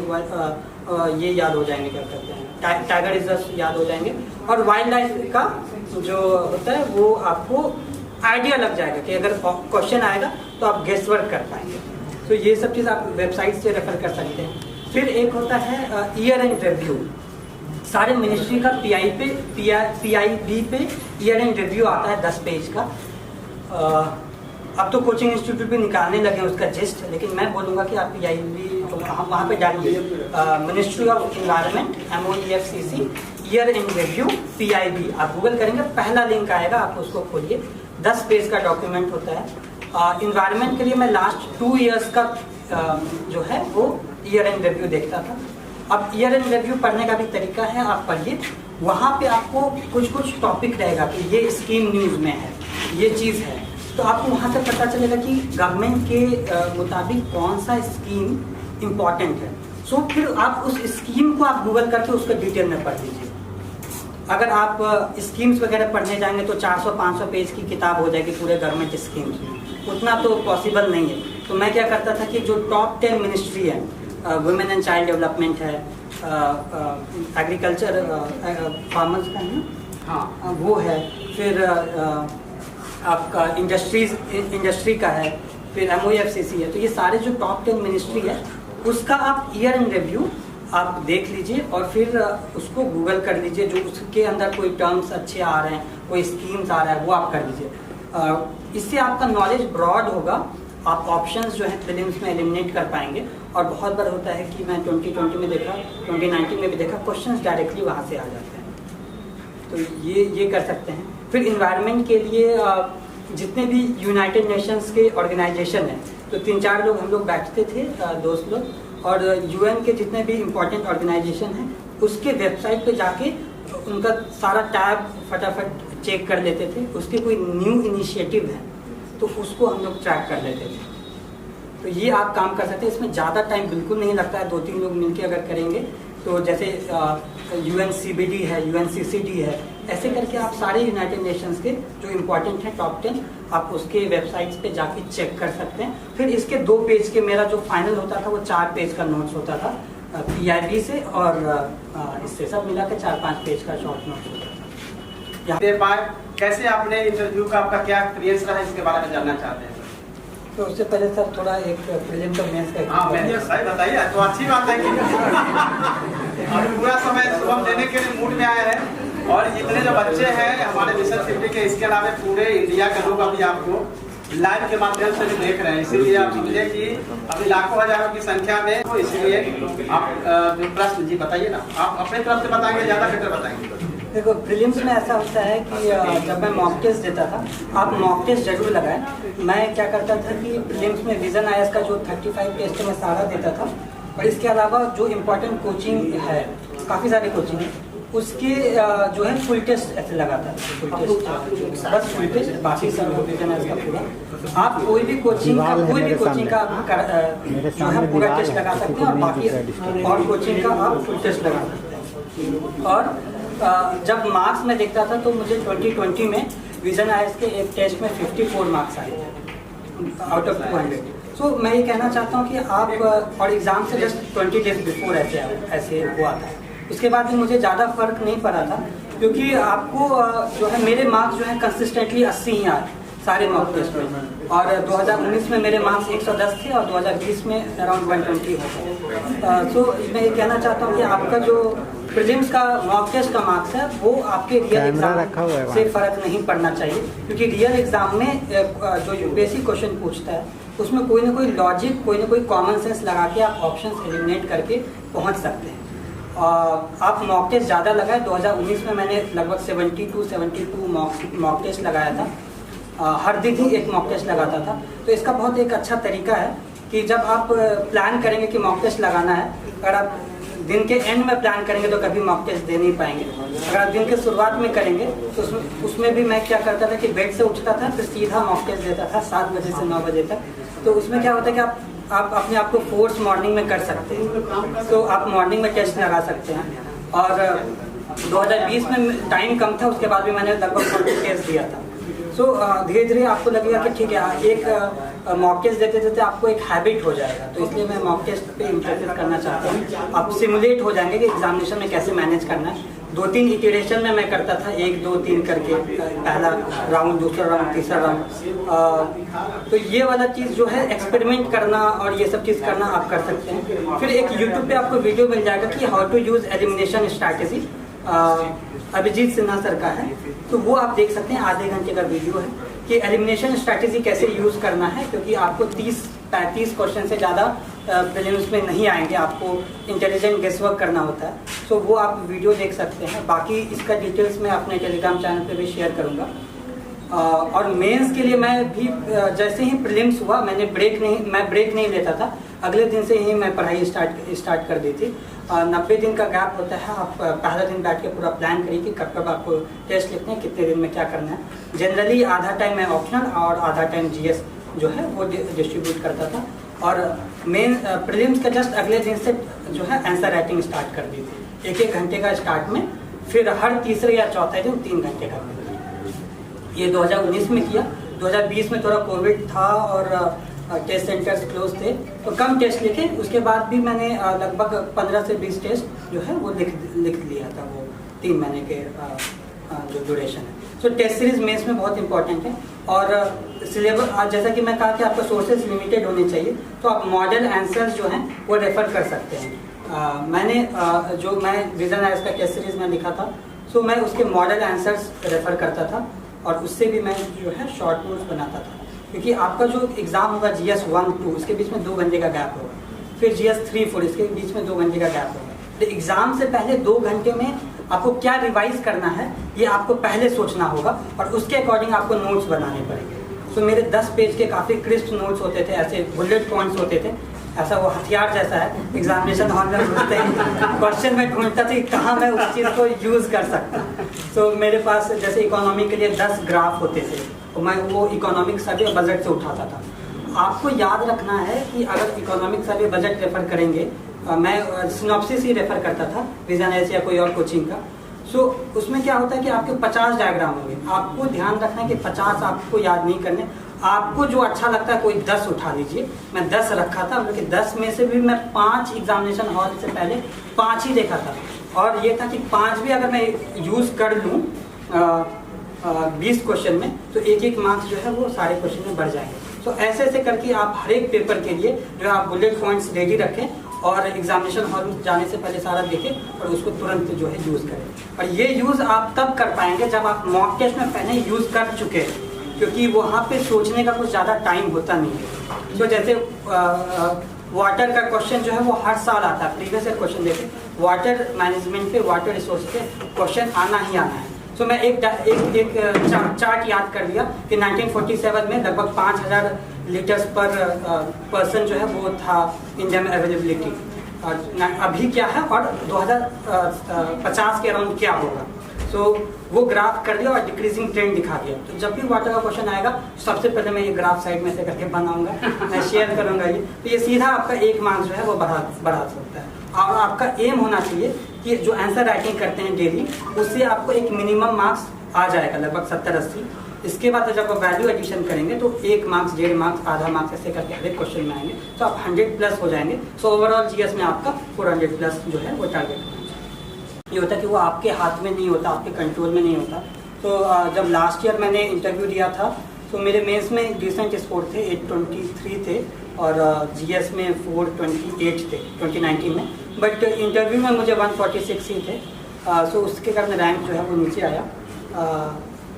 ये याद हो जाएंगे, क्या कहते हैं, टाइगर रिजर्व याद हो जाएंगे। और वाइल्ड लाइफ का जो होता है वो आपको आइडिया लग जाएगा कि अगर क्वेश्चन आएगा तो आप गेस वर्क कर पाएंगे। तो ये सब चीज़ आप वेबसाइट से रेफर कर सकते हैं। फिर एक होता है ईयर एंड रिव्यू। सारे मिनिस्ट्री का PIB पे ईयर एंड रिव्यू आता है 10 पेज का। अब तो कोचिंग इंस्टीट्यूट भी निकालने लगे उसका जिस्ट, लेकिन मैं बोलूँगा कि आप PIB वहाँ पे डालिए, ministry of environment MOEFCC year and review PIB। आप गूगल करेंगे, पहला लिंक आएगा, आप उसको खोलिए। 10 पेज का डॉक्यूमेंट होता है। इन्वायरमेंट के लिए मैं लास्ट 2 इयर्स का जो है वो ईयर एंड रिव्यू देखता था। अब ईयर एंड रिव्यू पढ़ने का भी तरीका है, आप पढ़िए, वहाँ पे आपको कुछ टॉपिक रहेगा कि ये स्कीम न्यूज़ में है, ये चीज़ है, तो आपको वहाँ से पता चलेगा कि गवर्नमेंट के मुताबिक कौन सा स्कीम इम्पॉर्टेंट है। सो फिर आप उस स्कीम को आप गूगल करके उसको डिटेल में पढ़ लीजिए। अगर आप स्कीम्स वगैरह पढ़ने जाएंगे तो 400-500 पेज की किताब हो जाएगी पूरे गवर्नमेंट स्कीम्स में, उतना तो पॉसिबल नहीं है। तो मैं क्या करता था कि जो टॉप 10 मिनिस्ट्री है, वुमेन एंड चाइल्ड डेवलपमेंट है, एग्रीकल्चर फार्मर्स का है, हाँ वो है, फिर आपका इंडस्ट्री का है, फिर MOEFCC है। तो ये सारे जो टॉप 10 मिनिस्ट्री है उसका आप ईयर एंड रिव्यू आप देख लीजिए और फिर उसको गूगल कर लीजिए। जो उसके अंदर कोई टर्म्स अच्छे आ रहे हैं, कोई स्कीम्स आ रहा है, वो आप कर लीजिए। इससे आपका नॉलेज ब्रॉड होगा, आप ऑप्शंस जो है प्रीलिम्स में एलिमिनेट कर पाएंगे। और बहुत बार होता है कि मैं 2020 में देखा, 2019 में भी देखा, क्वेश्चंस डायरेक्टली वहाँ से आ जाते हैं। तो ये कर सकते हैं। फिर इन्वायरमेंट के लिए जितने भी यूनाइटेड नेशंस के ऑर्गेनाइजेशन हैं, तो 3-4 लोग हम लोग बैठते थे, दोस्त लोग, और UN के जितने भी इम्पोर्टेंट ऑर्गेनाइजेशन हैं उसके वेबसाइट पे जाके उनका सारा टैब फटाफट चेक कर लेते थे। उसके कोई न्यू इनिशिएटिव है तो उसको हम लोग ट्रैक कर लेते थे। तो ये आप काम कर सकते हैं, इसमें ज़्यादा टाइम बिल्कुल नहीं लगता है, 2-3 लोग मिलके अगर करेंगे तो जैसे UNCBD है, UNCCD है, ऐसे करके आप सारे यूनाइटेड नेशंस के जो इम्पोर्टेंट है टॉप 10 आप उसके वेबसाइट्स पे जाके चेक कर सकते हैं। फिर इसके 2 पेज के मेरा जो फाइनल होता था वो 4 पेज का नोट्स होता था PIB से, और इससे सब मिला के 4-5 पेज का शॉर्ट नोट्स होता था। कैसे आपने इंटरव्यू का आपका क्या एक्सपीरियंस रहा इसके बारे में जानना चाहते हैं? तो उससे पहले सर थोड़ा एक प्रीलिम्स और मेंस का बताइए, तो अच्छी बात है कि और पूरा समय शुभम देने के लिए मूड में आए हैं, और इतने जो बच्चे हैं हमारे मिशन सिटी के, इसके अलावा पूरे इंडिया के लोग अभी आपको लाइव के माध्यम से भी देख रहे हैं, इसीलिए आप समझे कि अभी लाखों हजारों की संख्या में, तो इसलिए आप जो प्रश्न जी बताइए ना, आप अपने तरफ से बताएंगे ज़्यादा बेटर बताएंगे। देखो प्रीलिम्स में ऐसा होता है कि जब मैं मॉक टेस्ट देता था, आप मॉक टेस्ट जरूर लगाएं। मैं क्या करता था कि प्रीलिम्स में विजन IAS का जो 35 टेस्ट मैं सारा देता था, और इसके अलावा जो इम्पोर्टेंट कोचिंग है, काफ़ी सारे कोचिंग है, उसके जो है फुल टेस्ट ऐसे लगाता था। फुल टेस्ट बस फुल टेस्ट, बाकी सब विजन IAS का पूरा। आप कोई भी कोचिंग का जो है पूरा टेस्ट लगा सकते हैं, और बाकी और कोचिंग का आप फुल टेस्ट लगा सकते हैं। और जब मार्क्स में देखता था तो मुझे 2020 में विजन IAS के एक टेस्ट में 54 मार्क्स आए थे आउट ऑफ 200। सो मैं ये कहना चाहता हूँ कि आप और एग्ज़ाम से जस्ट 20 डेज बिफोर ऐसे हुआ था। उसके बाद भी मुझे ज़्यादा फर्क नहीं पड़ा था, क्योंकि आपको जो है मेरे मार्क्स जो है कंसिस्टेंटली 80 ही आए सारे मॉक टेस्ट में, और 2019 में मेरे मार्क्स 110 थे और 2020 में अराउंड 120 होते। सो मैं ये कहना चाहता हूँ कि आपका जो प्रीलिम्स का मॉक टेस्ट का मार्क्स है वो आपके रियल एग्जाम से फर्क नहीं पड़ना चाहिए, क्योंकि रियल एग्जाम में जो UPSC क्वेश्चन पूछता है उसमें कोई ना कोई लॉजिक, कोई ना कोई कॉमन सेंस लगा के आप ऑप्शंस एलिमिनेट करके पहुंच सकते हैं। आप मॉक टेस्ट ज़्यादा लगाए। 2019 में मैंने लगभग 72 मॉक टेस्ट लगाया था। हर दिन ही एक मॉक टेस्ट लगाता था। तो इसका बहुत एक अच्छा तरीका है कि जब आप प्लान करेंगे कि मॉक टेस्ट लगाना है, अगर आप दिन के एंड में प्लान करेंगे तो कभी मॉक टेस्ट दे नहीं पाएंगे। अगर आप दिन के शुरुआत में करेंगे तो उसमें भी मैं क्या करता था कि बेड से उठता था फिर सीधा मॉक टेस्ट देता था 7 बजे से 9 बजे तक। तो उसमें क्या होता है कि आप अपने आप को फोर्स मॉर्निंग में कर सकते हैं, तो आप मॉर्निंग में टेस्ट लगा सकते हैं। और 2020 में टाइम कम था, उसके बाद भी मैंने लगभग 40 टेस्ट दिया था। सो धीरे धीरे आपको लगेगा कि ठीक है, एक मॉक टेस्ट देते देते आपको एक हैबिट हो जाएगा। तो इसलिए मैं मॉक टेस्ट पे इम्फेसिस करना चाहता हूँ। आप सिमुलेट हो जाएंगे कि एग्जामिनेशन में कैसे मैनेज करना है। 2-3 इटरेशन में मैं करता था, 1, 2, 3 करके, पहला राउंड, दूसरा राउंड, तीसरा राउंड। तो ये वाला चीज़ जो है एक्सपेरिमेंट करना और ये सब चीज़ करना आप कर सकते हैं। फिर एक यूट्यूब पे आपको वीडियो मिल जाएगा कि how to use elimination strategy, Abhijeet Sinha sir का है। तो वो आप देख सकते हैं, आधे घंटे का वीडियो है कि एलिमिनेशन स्ट्रैटेजी कैसे यूज़ करना है, क्योंकि आपको 30-35 क्वेश्चन से ज़्यादा प्रीलिम्स में नहीं आएंगे, आपको इंटेलिजेंट गेसवर्क करना होता है। तो वो आप वीडियो देख सकते हैं। बाकी इसका डिटेल्स मैं अपने टेलीग्राम चैनल पे भी शेयर करूँगा। और मेंस के लिए मैं भी जैसे ही प्रीलिम्स हुआ मैं ब्रेक नहीं लेता था। अगले दिन से ही मैं पढ़ाई स्टार्ट कर दी थी। 90 दिन का गैप होता है। आप पहला दिन बैठ के पूरा प्लान करिए कि कब आपको टेस्ट लिखते हैं, कितने दिन में क्या करना है। जनरली आधा टाइम मैं ऑप्शनल और आधा टाइम GS जो है वो डिस्ट्रीब्यूट करता था। और मेन प्रीलिम्स का जस्ट अगले दिन से जो है आंसर राइटिंग स्टार्ट कर दी थी, 1-1 घंटे का स्टार्ट में, फिर हर तीसरे या चौथे दिन 3 घंटे का। ये 2019 में किया। 2020 में थोड़ा कोविड था और टेस्ट सेंटर्स क्लोज थे तो कम टेस्ट लिखे। उसके बाद भी मैंने लगभग 15 से 20 टेस्ट जो है वो लिख लिया था, वो 3 महीने के जो ड्यूरेशन है। सो टेस्ट सीरीज मेंस में बहुत इंपॉर्टेंट है। और सिलेबस, जैसा कि मैं कहा कि आपका सोर्सेज लिमिटेड होने चाहिए, तो आप मॉडल आंसर्स जो हैं वो रेफर कर सकते हैं। मैंने जो मैं विजन IAS का टेस्ट सीरीज में लिखा था, सो मैं उसके मॉडल आंसर्स रेफर करता था और उससे भी मैं जो है शॉर्ट नोट्स बनाता था। क्योंकि आपका जो एग्जाम होगा GS 1-2 इसके बीच में 2 घंटे का गैप होगा, फिर GS 3-4 इसके बीच में 2 घंटे का गैप होगा। तो एग्जाम से पहले 2 घंटे में आपको क्या रिवाइज करना है ये आपको पहले सोचना होगा और उसके अकॉर्डिंग आपको नोट्स बनाने पड़ेंगे। तो मेरे 10 पेज के काफ़ी क्रिस्प नोट्स होते थे, ऐसे बुलेट पॉइंट्स होते थे, ऐसा वो हथियार जैसा है। एग्जामिनेशन हॉल में घुसते ही क्वेश्चन में ढूंढता था कहाँ मैं उस चीज़ को यूज़ कर सकता। तो मेरे पास जैसे इकोनॉमी के लिए 10 ग्राफ होते थे, तो मैं वो इकोनॉमिक सर्वे बजट से उठाता था। आपको याद रखना है कि अगर इकोनॉमिक सर्वे बजट रेफर करेंगे मैं सिनॉप्सिस ही रेफर करता था, विजन एस या कोई और कोचिंग का। सो उसमें क्या होता है कि आपके 50 डायग्राम होंगे, आपको ध्यान रखना है कि 50 आपको याद नहीं करने, आपको जो अच्छा लगता है कोई 10 उठा लीजिए। मैं 10 रखा था, बल्कि 10 में से भी मैं 5 एग्जामिनेशन हॉल से पहले 5 ही देखा था, और ये था कि 5 भी अगर मैं यूज़ कर लूँ 20 क्वेश्चन में, तो एक मार्क्स जो है वो सारे क्वेश्चन में बढ़ जाएंगे। तो ऐसे ऐसे करके आप हर एक पेपर के लिए जो है आप बुलेट पॉइंट्स रेडी रखें, और एग्जामिनेशन हॉल में जाने से पहले सारा देखें और उसको तुरंत जो है यूज़ करें। और ये यूज़ आप तब कर पाएंगे जब आप मॉक टेस्ट में पहले यूज़ कर चुके हैं, क्योंकि वहाँ पे सोचने का कुछ ज़्यादा टाइम होता नहीं है। तो जैसे वाटर का क्वेश्चन जो है वो हर साल आता है, प्रीवियस ईयर क्वेश्चन देखें, वाटर मैनेजमेंट पे, वाटर रिसोर्स पे क्वेश्चन आना ही आना है। तो मैं एक चार्ट याद कर लिया कि 1947 में लगभग 5000 लीटर्स पर पर्सन जो है वो था इंडिया में अवेलेबिलिटी, और अभी क्या है और 2050 के अराउंड क्या होगा। सो वो ग्राफ कर दिया और डिक्रीजिंग ट्रेंड दिखा दिया। तो जब भी वाटर का क्वेश्चन आएगा सबसे पहले मैं ये ग्राफ साइड में से करके बनाऊंगा, मैं शेयर करूंगा ये, तो ये सीधा आपका 1 मार्क्स जो है वो बढ़ा सकता है। और आपका एम होना चाहिए कि जो आंसर राइटिंग करते हैं डेली, उससे आपको एक मिनिमम मार्क्स आ जाएगा, लगभग 70-80। इसके बाद जब आप वैल्यू एडिशन करेंगे तो 1 मार्क्स, 1.5 मार्क्स, आधा मार्क्स ऐसे करके हर एक क्वेश्चन में आएंगे, तो आप 100+ हो जाएंगे। सो ओवरऑल जीएस में आपका 400+ जो है वो टारगेट होना चाहिए। ये होता है कि वो आपके हाथ में नहीं होता, आपके कंट्रोल में नहीं होता। तो जब लास्ट ईयर मैंने इंटरव्यू दिया था तो मेरे मेंस में डिसेंट स्कोर थे, 823 थे, और जीएस में 428 थे 2019 में, बट इंटरव्यू में मुझे 146 ही थे। सो उसके कारण रैंक जो है वो नीचे आया,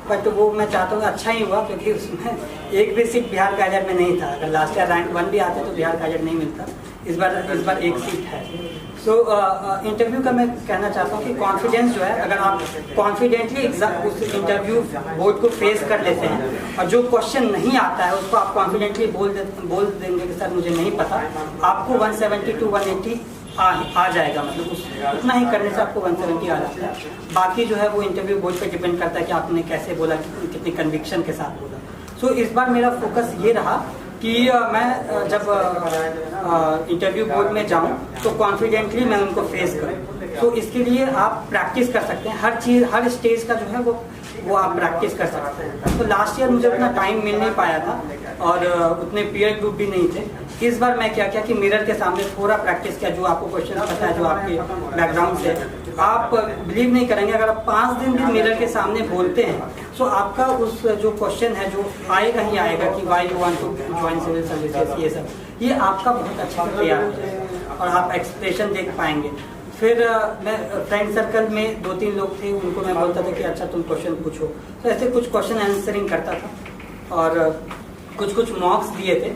बट वो मैं चाहता हूँ अच्छा ही हुआ, क्योंकि उसमें एक भी सीट बिहार कैडर में नहीं था। अगर लास्ट ईयर रैंक 1 भी आते तो बिहार कैडर नहीं मिलता, इस बार एक सीट है। सो इंटरव्यू का मैं कहना चाहता हूँ कि कॉन्फिडेंस जो है, अगर आप कॉन्फिडेंटली उस इंटरव्यू बोर्ड को फेस कर लेते हैं और जो क्वेश्चन नहीं आता है उसको आप कॉन्फिडेंटली बोल देंगे कि सर मुझे नहीं पता, आपको 170 to 180 आ जाएगा। मतलब उतना ही करने से आपको 170 आ जाता है। बाकी जो है वो इंटरव्यू बोर्ड पे डिपेंड करता है कि आपने कैसे बोला, कितनी कन्विक्शन के साथ बोला। सो इस बार मेरा फोकस ये रहा कि मैं जब इंटरव्यू बोर्ड में जाऊं तो कॉन्फिडेंटली मैं उनको फेस करूं। तो इसके लिए आप प्रैक्टिस कर सकते हैं, हर चीज़, हर स्टेज का जो है वो आप प्रैक्टिस कर सकते हैं। तो लास्ट ईयर मुझे उतना टाइम मिल नहीं पाया था और उतने पीयर ग्रुप भी नहीं थे। इस बार मैं क्या किया कि मिरर के सामने थोड़ा प्रैक्टिस किया, जो आपको क्वेश्चन पता है, जो आपके बैकग्राउंड से, आप बिलीव नहीं करेंगे, अगर आप 5 दिन भी मिरर के सामने बोलते हैं तो आपका उस जो क्वेश्चन है जो आएगा ही आएगा कि why you want to join civil services, ये सब, ये आपका बहुत अच्छा तैयार हो जाएगा और आप एक्सप्रेशन देख पाएंगे। फिर मैं फ्रेंड सर्कल में 2-3 लोग थे, उनको मैं बोलता था कि अच्छा तुम क्वेश्चन पूछो, तो ऐसे कुछ क्वेश्चन आंसरिंग करता था और कुछ मॉक्स दिए थे।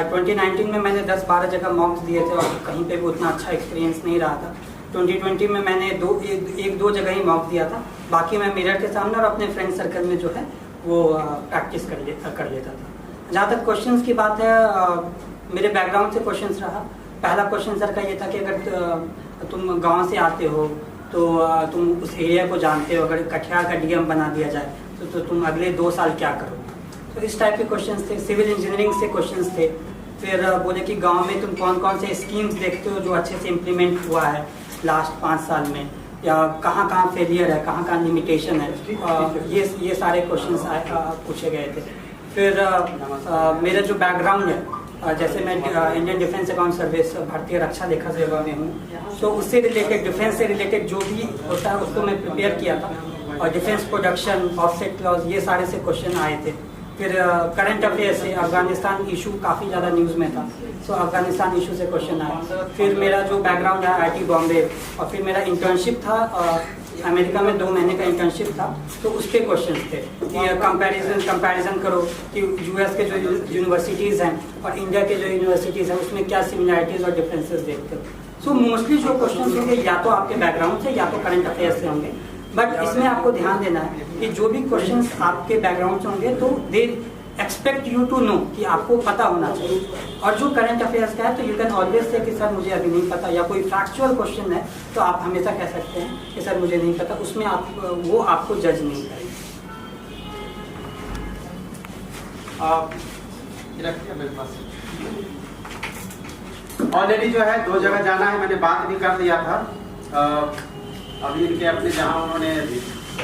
2019 में मैंने 10-12 जगह मॉक्स दिए थे और कहीं पे भी उतना अच्छा एक्सपीरियंस नहीं रहा था। 2020 में मैंने 1-2 जगह ही मॉक दिया था, बाकी मैं मिरर के सामने और अपने फ्रेंड सर्कल में जो है वो प्रैक्टिस कर लेता था। जहाँ तक क्वेश्चंस की बात है, मेरे बैकग्राउंड से क्वेश्चंस रहा। पहला क्वेश्चन सर का ये था कि अगर तुम गांव से आते हो तो तुम उस एरिया को जानते हो, अगर कटिहार का डीएम बना दिया जाए तो तुम अगले 2 साल क्या करोगे। तो इस टाइप के क्वेश्चंस थे। सिविल इंजीनियरिंग से क्वेश्चंस थे। फिर बोले कि गांव में तुम कौन कौन से स्कीम्स देखते हो जो अच्छे से इम्प्लीमेंट हुआ है लास्ट 5 साल में, या कहाँ फेलियर है, कहाँ लिमिटेशन है, ये सारे क्वेश्चंस पूछे गए थे। फिर मेरा जो बैकग्राउंड है, जैसे मैं इंडियन डिफेंस अकाउंट सर्विस, भारतीय रक्षा लेखा सेवा में हूँ, तो उससे रिलेटेड, डिफेंस से रिलेटेड जो भी होता है उसको मैं प्रिपेयर किया था। और डिफेंस प्रोडक्शन, ऑफसेट क्लॉज, ये सारे से क्वेश्चन आए थे। फिर करंट अफेयर से अफगानिस्तान इशू काफ़ी ज़्यादा न्यूज़ में था, सो अफगानिस्तान इशू से क्वेश्चन आया। फिर मेरा जो बैकग्राउंड है आईटी बॉम्बे, और फिर मेरा इंटर्नशिप था अमेरिका में 2 महीने का इंटर्नशिप था, तो उस पर क्वेश्चन थे कि कंपैरिजन करो कि यूएस के जो यूनिवर्सिटीज़ हैं और इंडिया के जो यूनिवर्सिटीज़ हैं उसमें क्या सिमिलैरिटीज़ और डिफरेंसेस देखते हो। सो मोस्टली जो क्वेश्चन होंगे या तो आपके बैकग्राउंड से या तो करंट अफेयर से होंगे, बट इसमें आपको ध्यान देना है कि जो भी क्वेश्चंस आपके बैकग्राउंड से होंगे तो they expect you to know, कि आपको पता होना चाहिए। और जो करंट अफेयर्स का है तो यू कैन ऑलवेज से कि सर मुझे अभी नहीं पता, या कोई फैक्चुअल क्वेश्चन है तो आप हमेशा कह सकते हैं कि सर मुझे नहीं पता, उसमें वो आपको जज नहीं करेगा। ये रखिए मेरे पास। ऑलरेडी जो है 2 जगह जाना है, मैंने बात भी कर दिया था। अभी इनके अपने जहाँ उन्होंने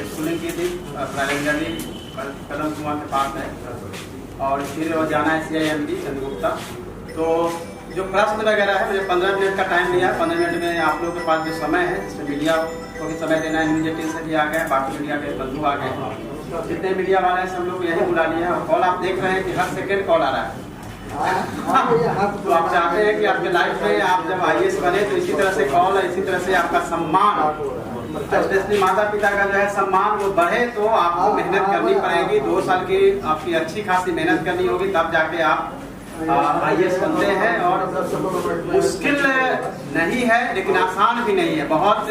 स्कूलिंग की थी प्राइमरी कदम कुआं के पास है, और फिर जाना है CIMB चंद्रगुप्ता। तो जो प्रश्न वगैरह है, मुझे 15 मिनट का टाइम लिया। 15 मिनट में आप लोगों के पास जो समय है, जिसमें मीडिया को भी समय देना है, न्यूज 18 से भी आ गए, बाकी मीडिया के बंधु आ गए, जितने मीडिया वाले हैं सब लोग यही बुला लिया। और कॉल आप देख रहे हैं कि हर सेकेंड कॉल आ रहा है। तो आप चाहते हैं कि आपके लाइफ में आप जब IAS बने तो इसी तरह से कॉल, इसी तरह से आपका सम्मान, स्पेशली माता पिता का जो है सम्मान वो बढ़े, तो आपको मेहनत करनी पड़ेगी। 2 साल की आपकी अच्छी खासी मेहनत करनी होगी, तब जाके आप IAS बनते हैं। और मुश्किल नहीं है लेकिन आसान भी नहीं है, बहुत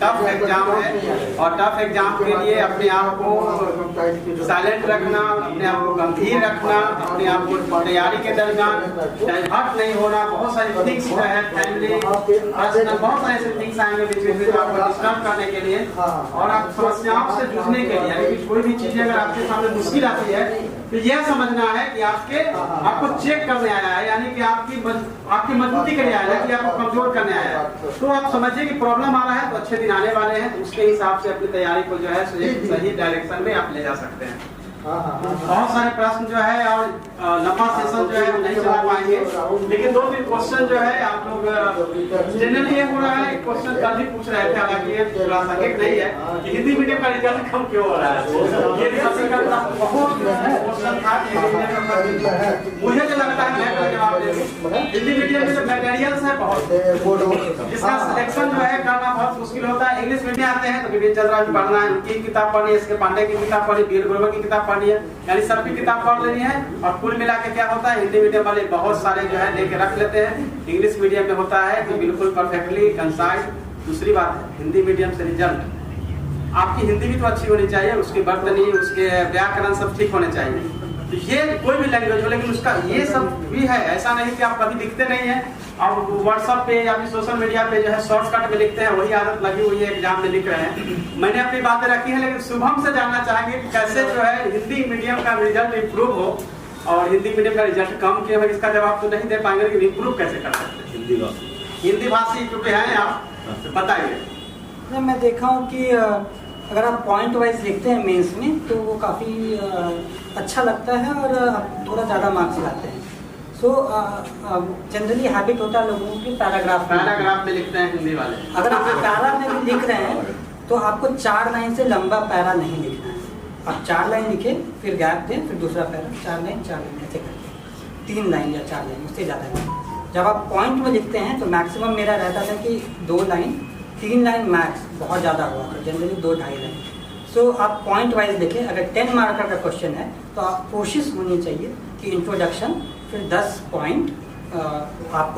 टफ एग्जाम है। और टफ एग्जाम के लिए अपने आप को साइलेंट रखना, अपने आप को गंभीर रखना, अपने आप को तैयारी के दरमियान डाइवर्ट नहीं होना। बहुत सारी थिंग्स जो है फैमिली पर्सनल, बहुत सारे ऐसे थिंग्स आएंगे बीच में आपको डिस्टर्ब करने के लिए और आप समस्याओं से जूझने के लिए। यानी कि कोई भी चीजें अगर आपके सामने मुश्किल आती है तो यह समझना है कि आपको चेक करने आया है, यानी कि आपकी मजबूती करने आया है, कि आपको कमजोर करने आया है। तो आप समझिए कि प्रॉब्लम आ रहा है तो अच्छे दिन आने वाले हैं, तो उसके हिसाब से अपनी तैयारी को जो है सही डायरेक्शन में आप ले जा सकते हैं। बहुत सारे प्रश्न जो है और लंबा सेशन जो है नहीं चला पाएंगे, लेकिन 2-3 क्वेश्चन जो है आप लोग जनरली ये हो रहा है। क्वेश्चन कल भी पूछ रहे थे, हालांकि ये थोड़ा संकेत नहीं है कि हिंदी मीडियम का रिजल्ट कम क्यों हो रहा है। ये सभी का बहुत क्वेश्चन था। मुझे जो लगता है मैं जवाब दे दूं, हिंदी मीडियम में जो मटेरियल्स है बहुत, जिसका सिलेक्शन जो है करना बहुत मुश्किल होता है। इंग्लिश मीडियम आते हैं तो विवेक चंद्रा की पढ़ना है, उनकी किताब पढ़नी है, SK पांडे की किताब पढ़ी, BL गुरव की किताब पढ़नी है, यानी सबकी किताब पढ़ लेनी है। और कुल मिला के क्या होता है, हिंदी मीडियम वाले बहुत सारे जो है लेके रख लेते हैं। इंग्लिश मीडियम में होता है कि बिल्कुल परफेक्टली कंसाइज। दूसरी बात है, हिंदी मीडियम से रिजल्ट, आपकी हिंदी भी तो अच्छी होनी चाहिए, उसकी वर्तनी, उसके व्याकरण सब ठीक होने चाहिए। तो ये कोई भी लैंग्वेज हो, लेकिन उसका ये सब भी है। ऐसा नहीं कि आप कभी लिखते नहीं है, आप व्हाट्सएप पे या फिर सोशल मीडिया पे जो है शॉर्टकट में लिखते हैं, वही आदत लगी हुई है, एग्जाम में लिख रहे हैं। मैंने अपनी बातें रखी है, लेकिन शुभम से जानना चाहेंगे कि कैसे जो है हिंदी मीडियम का रिजल्ट इम्प्रूव हो और हिंदी मीडियम का रिजल्ट कम क्यों है। इसका जवाब तो नहीं दे पाएंगे, लेकिन इम्प्रूव कैसे कर सकते हैं हिंदी भाषी क्योंकि हैं आप, बताइए। मैं देखा हूँ कि अगर आप पॉइंट वाइज लिखते हैं मेंस में तो वो काफ़ी अच्छा लगता है और थोड़ा ज़्यादा मार्क्स लाते हैं। सो जनरली हैबिट होता है लोगों की पैराग्राफ में लिखते हैं हिंदी वाले। अगर आप पैरा में भी लिख रहे हैं तो आपको 4 लाइन से लंबा पैरा नहीं लिखना है। आप 4 लाइन लिखे, फिर गैप दें, फिर दूसरा पैरा, 4 लाइन ऐसे करके 3 लाइन या 4 लाइन, उससे ज़्यादा नहीं। जब आप पॉइंट में लिखते हैं तो मैक्सिमम मेरा रहता था कि 2 लाइन 3 लाइन मैक्स, बहुत ज़्यादा हुआ था जनरली 2-2.5 लाइन। सो आप पॉइंट वाइज लिखें। अगर 10 मार्कर का क्वेश्चन है तो आप कोशिश होनी चाहिए कि इंट्रोडक्शन, फिर 10 पॉइंट, आप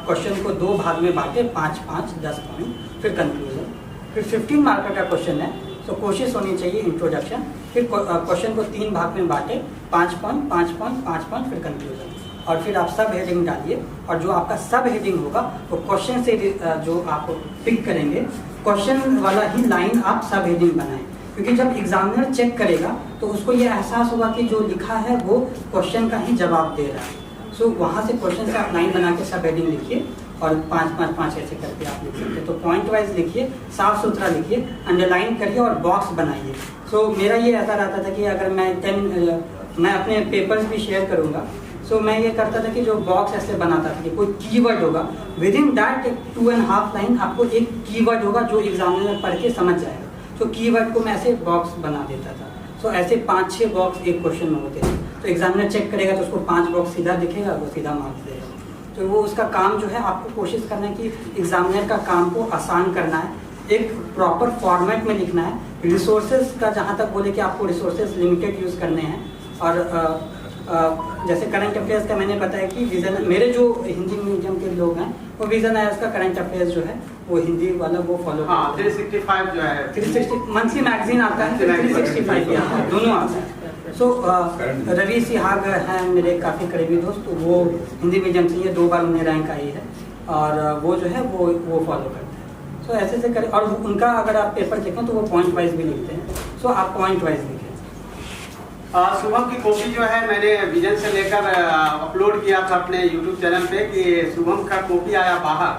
क्वेश्चन को 2 भाग में बांटे, 5-5 10 पॉइंट, फिर कंक्लूजन। फिर 15 मार्कर का क्वेश्चन है तो कोशिश होनी चाहिए इंट्रोडक्शन, फिर क्वेश्चन को 3 भाग में बांटे, 5 पॉइंट 5 पॉइंट 5 पॉइंट, फिर कंक्लूजन। और फिर आप सब हेडिंग डालिए, और जो आपका सब हेडिंग होगा वो क्वेश्चन से जो आप पिक करेंगे, क्वेश्चन वाला ही लाइन आप सब हेडिंग बनाएं। क्योंकि जब एग्जामिनर चेक करेगा तो उसको ये एहसास होगा कि जो लिखा है वो क्वेश्चन का ही जवाब दे रहा है। सो वहाँ से क्वेश्चन से आप लाइन बना के सब हेडिंग लिखिए और 5-5-5 ऐसे करके आप लिख सकते हैं। तो पॉइंट वाइज लिखिए, साफ सुथरा लिखिए, अंडरलाइन करिए और बॉक्स बनाइए। सो मेरा ये ऐसा रहता था कि अगर मैं अपने पेपर्स भी शेयर करूँगा, सो मैं ये करता था कि जो बॉक्स ऐसे बनाता था कि कोई कीवर्ड होगा, विद इन दैट 2.5 लाइन आपको एक कीवर्ड होगा जो एग्जामिनर पढ़ के समझ जाएगा। तो कीवर्ड को मैं ऐसे बॉक्स बना देता था। सो ऐसे 5-6 बॉक्स एक क्वेश्चन में होते थे। तो एग्जामिनर चेक करेगा तो उसको 5 बॉक्स सीधा दिखेगा, वो सीधा मार्क्स देगा। तो वो उसका काम जो है, आपको कोशिश करना है कि एग्जामिनर का काम को आसान करना है, एक प्रॉपर फॉर्मेट में लिखना है। रिसोर्सेज का जहाँ तक बोले कि आपको रिसोर्सेज लिमिटेड यूज़ करने हैं। और जैसे करंट अफेयर्स का मैंने बताया कि विजन, मेरे जो हिंदी मीडियम के लोग हैं वो विजन आयर्स का करंट अफेयर्स जो है वो हिंदी वाला वो फॉलो, 365 जो है 360 मंथली मैगजीन आता है, 365 भी आता है, दोनों आता है। सो रवि सिहाग हैं मेरे काफ़ी करीबी दोस्त, वो हिंदी मीडियम से ये 2 बार उन्हें रैंक आई है और वो जो है वो फॉलो करते हैं। सो ऐसे करें। और उनका अगर आप पेपर देखें तो वो पॉइंट वाइज भी लिखते हैं। सो आप पॉइंट वाइज लिखें। शुभम की कॉपी जो है मैंने विजन से लेकर अपलोड किया था अपने यूट्यूब चैनल पे कि शुभम का कॉपी आया बाहर।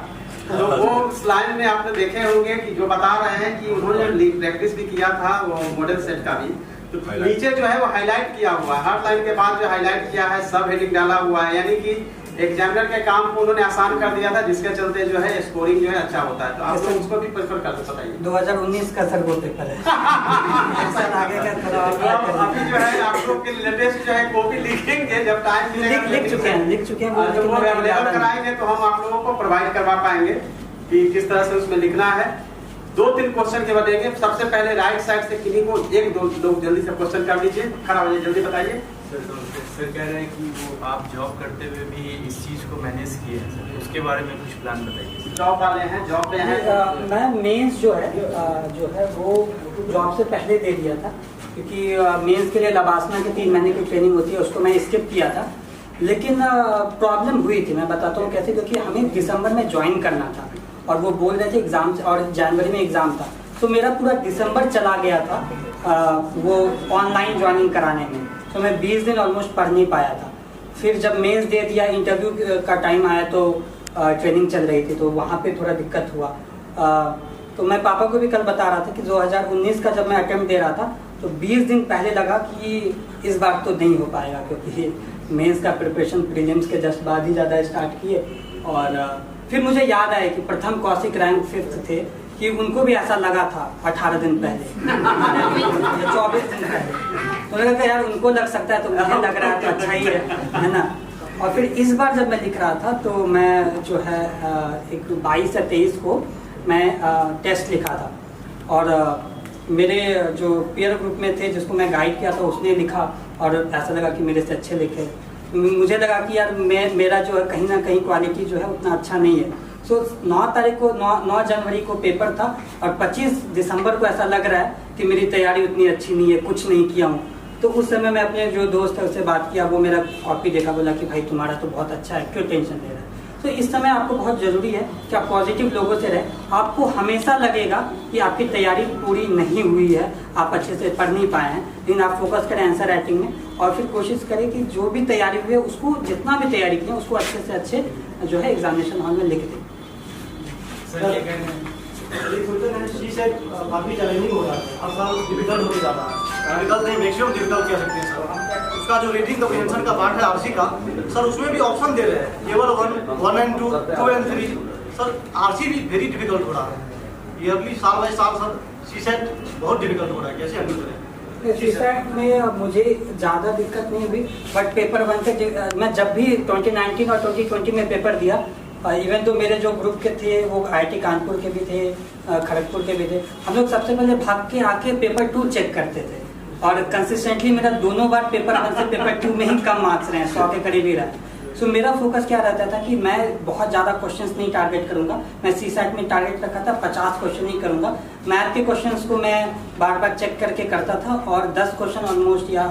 तो वो उस लाइन में आपने देखे होंगे कि जो बता रहे हैं कि उन्होंने प्रैक्टिस भी किया था वो मॉडल सेट का भी, तो नीचे जो है वो हाईलाइट किया हुआ है, हर लाइन के बाद जो हाईलाइट किया है सब हेडिंग डाला हुआ है, यानी कि एग्जामिनर के काम को उन्होंने आसान कर दिया था, जिसके चलते जो है स्कोरिंग जो है अच्छा होता है। तो आप लोग उसको भी प्रेफर करते बताइए। 2019 का सर वो पेपर है। आगे का थोड़ा अभी जो है आप लोग के लेटेस्ट जो है कॉपी लिखेंगे जब टाइम मिलेगा, लिख चुके हैं जब वो अवेलेबल कराएंगे तो हम आप लोगों को प्रोवाइड करवा पाएंगे कि किस तरह से उसमें लिखना है। 2-3 क्वेश्चन के बढ़ेंगे। सबसे पहले राइट साइड से किन्हीं को 1-2 लोग जल्दी से क्वेश्चन कर लीजिए, खड़ा हो जाइए, जल्दी बताइए। सर कह रहे हैं कि वो आप जॉब करते हुए भी इस चीज़ को मैनेज किए हैं सर, उसके बारे में कुछ प्लान बताइए। जॉब वाले हैं, जॉब पे हैं। मैं मेंस जो है वो जॉब से पहले दे दिया था, क्योंकि मेंस के लिए लबासना की 3 महीने की ट्रेनिंग होती है, उसको मैं स्किप किया था। लेकिन प्रॉब्लम हुई थी, मैं बताता हूँ कैसे, क्योंकि हमें दिसंबर में ज्वाइन करना था और वो बोल रहे थे एग्जाम, और जनवरी में एग्जाम था, तो मेरा पूरा दिसंबर चला गया था वो ऑनलाइन ज्वाइनिंग कराने में। तो मैं 20 दिन ऑलमोस्ट पढ़ नहीं पाया था। फिर जब मेंस दे दिया, इंटरव्यू का टाइम आया तो ट्रेनिंग चल रही थी, तो वहाँ पे थोड़ा दिक्कत हुआ। तो मैं पापा को भी कल बता रहा था कि 2019 का जब मैं अटेम्प्ट दे रहा था तो 20 दिन पहले लगा कि इस बार तो नहीं हो पाएगा, क्योंकि मेंस का प्रिपरेशन प्रीलिम्स के जस्ट बाद ही ज़्यादा स्टार्ट किए। और फिर मुझे याद आया कि प्रथम कौशिक रैंक 5th थे, कि उनको भी ऐसा लगा था 18 दिन पहले या 24 दिन पहले। तो लगा कि यार उनको लग सकता है तो मुझे लग रहा है तो अच्छा ही है ना। और फिर इस बार जब मैं लिख रहा था तो मैं जो है एक 22 या 23 को मैं टेस्ट लिखा था, और मेरे जो पीयर ग्रुप में थे जिसको मैं गाइड किया था उसने लिखा, और ऐसा लगा कि मेरे से अच्छे लिखे। मुझे लगा कि यार मेरा जो है कहीं ना कहीं क्वालिटी जो है उतना अच्छा नहीं है। सो 9 जनवरी को पेपर था, और 25 दिसंबर को ऐसा लग रहा है कि मेरी तैयारी उतनी अच्छी नहीं है, कुछ नहीं किया हूँ। तो उस समय मैं अपने जो दोस्त है उससे बात किया, वो मेरा कॉपी देखा, बोला कि भाई तुम्हारा तो बहुत अच्छा है, क्यों टेंशन ले रहा है। तो इस समय आपको बहुत ज़रूरी है कि आप पॉजिटिव लोगों से रहें। आपको हमेशा लगेगा कि आपकी तैयारी पूरी नहीं हुई है, आप अच्छे से पढ़ नहीं पाए हैं, लेकिन आप फोकस करें आंसर राइटिंग में, और फिर कोशिश करें कि जो भी तैयारी हुई है उसको, जितना भी तैयारी की है उसको अच्छे से अच्छे जो है एग्जामिनेशन हॉल में लिख दें। काफी चैलेंजिंग हो रहा है, हर साल डिफिकल्ट होते जाता है, डिफिकल्ट नहीं मैक्सिमम डिफिकल्ट कह सकते हैं सर। उसका जो रीडिंग कम्प्रीहेंशन का पार्ट है आरसी का, सर उसमें भी ऑप्शन दे रहे हैं, level 1 and 2, 2 and 3। Sir RC भी वेरी डिफिकल्ट हो रहा है, ईयरली साल बाई साल सर सीसेट बहुत डिफिकल्ट हो रहा है, कैसे हैंडल करें? सीसेट में मुझे ज़्यादा दिक्कत नहीं हुई, बट पेपर 1 से मैं जब भी 2019 और 2020 में पेपर दिया, इवन तो मेरे जो ग्रुप के थे वो IIT कानपुर के भी थे, खड़गपुर के भी थे, हम लोग सबसे पहले भाग के आके पेपर 2 चेक करते थे, और कंसिस्टेंटली मेरा दोनों बार पेपर 1 से पेपर 2 में ही कम मार्क्स रहे, 100 के करीब ही रहा। सो मेरा फोकस क्या रहता था कि मैं बहुत ज़्यादा क्वेश्चंस नहीं टारगेट करूंगा। मैं सीसेट में टारगेट रखा था 50 क्वेश्चन ही करूंगा। मैथ के क्वेश्चंस को मैं बार बार चेक करके करता था, और 10 क्वेश्चन ऑलमोस्ट, या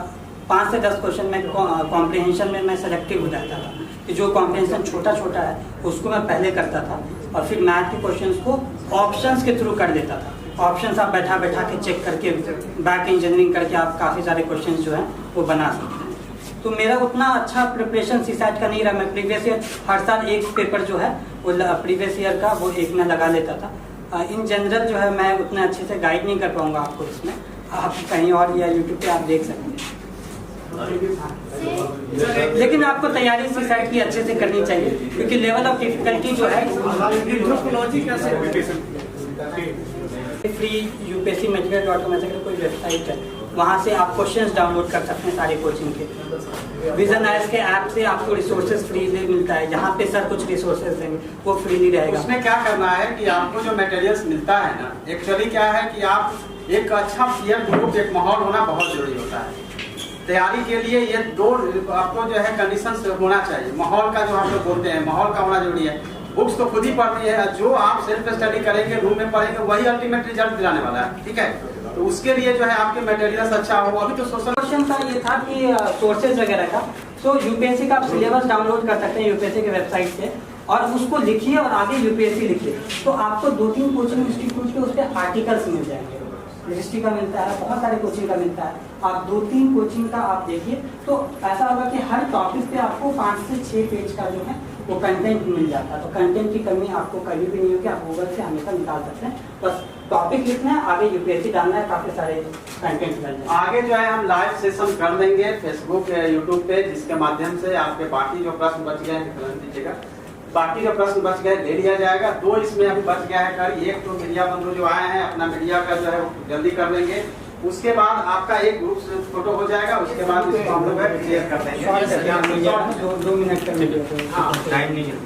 5 से 10 क्वेश्चन में कॉम्प्रिहेंशन में मैं सेलेक्टिव हो जाता था, कि जो कॉम्प्रिहेंशन छोटा छोटा है उसको मैं पहले करता था, और फिर मैथ के क्वेश्चंस को ऑप्शंस के थ्रू कर देता था। ऑप्शंस आप बैठा बैठा के चेक करके, बैक इंजीनियरिंग करके आप काफ़ी सारे क्वेश्चंस जो हैं वो बना सकते हैं। तो मेरा उतना अच्छा प्रिपरेशन सीसेट का नहीं रहा। मैं प्रीवियस ईयर हर साल एक पेपर जो है वो प्रीवियस ईयर का वो एक में लगा लेता था। इन जनरल जो है मैं उतना अच्छे से गाइड नहीं कर पाऊंगा आपको इसमें, आप कहीं और या यूट्यूब पे आप देख सकते हैं। लेकिन आपको तैयारी सीसेट की अच्छे से करनी चाहिए, क्योंकि लेवल ऑफ डिफिकल्टी जो है फ्री यूपीएससी मटेरियल.com ऐसे कोई वेबसाइट है, वहाँ से आप क्वेश्चंस डाउनलोड कर सकते हैं सारे कोचिंग के। विजन आईएएस के ऐप से आपको रिसोर्सेज फ्रीली मिलता है, यहाँ पे सर कुछ रिसोर्सेज देंगे वो फ्रीली रहेगा। उसमें क्या करना है कि आपको जो मटेरियल्स मिलता है ना, एक्चुअली क्या है कि आप एक अच्छा पीयर ग्रुप, एक माहौल होना बहुत जरूरी होता है तैयारी के लिए। ये 2 आपको जो है कंडीशंस होना चाहिए। माहौल का जो हम लोग बोलते हैं, माहौल का होना जरूरी है। बुक्स तो खुद ही पढ़नी है, जो आप सेल्फ स्टडी करेंगे, रूम में पढ़ेंगे, वही अल्टीमेट रिजल्ट दिलाने वाला है, ठीक है। तो उसके लिए जो है आपके मटेरियल्स अच्छा हो। अभी तो सोशल क्वेश्चन का ये था कि सोर्सेज वगैरह का, तो यूपीएससी का आप सिलेबस डाउनलोड कर सकते हैं यूपीएससी के वेबसाइट से, और उसको लिखिए और आगे यूपीएससी लिखिए, तो आपको 2-3 कोचिंग इंस्टीट्यूट के उस पर आर्टिकल्स मिल जाएंगे। रजिस्ट्री का मिलता है, बहुत सारे कोचिंग का मिलता है। आप 2-3 कोचिंग का आप देखिए तो ऐसा होगा कि हर टॉपिक पे आपको 5 से 6 पेज का जो है वो कंटेंट मिल जाता है। तो कंटेंट की कमी आपको कभी भी नहीं होगी, आप गूगल से हमेशा निकाल सकते हैं। बस टॉपिक लिखना है, आगे यूपीएससी डालना है, काफी सारे कंटेंट मिल जाएंगे। आगे जो है हम लाइव सेशन कर देंगे फेसबुक यूट्यूब पे, जिसके माध्यम से आपके बाकी जो प्रश्न बच गए हैं तुरंत दीजिएगा, बाकी जो प्रश्न बच गए ले लिया जाएगा। 2 इसमें अभी बच गया है कर, एक तो मीडिया बंधु जो आए हैं अपना मीडिया का जो है वो जल्दी कर देंगे, उसके बाद आपका एक ग्रुप फोटो हो जाएगा, उसके बाद इसको हम लोग क्लियर कर देंगे। 2 मिनट का वीडियो। हाँ टाइम नहीं है।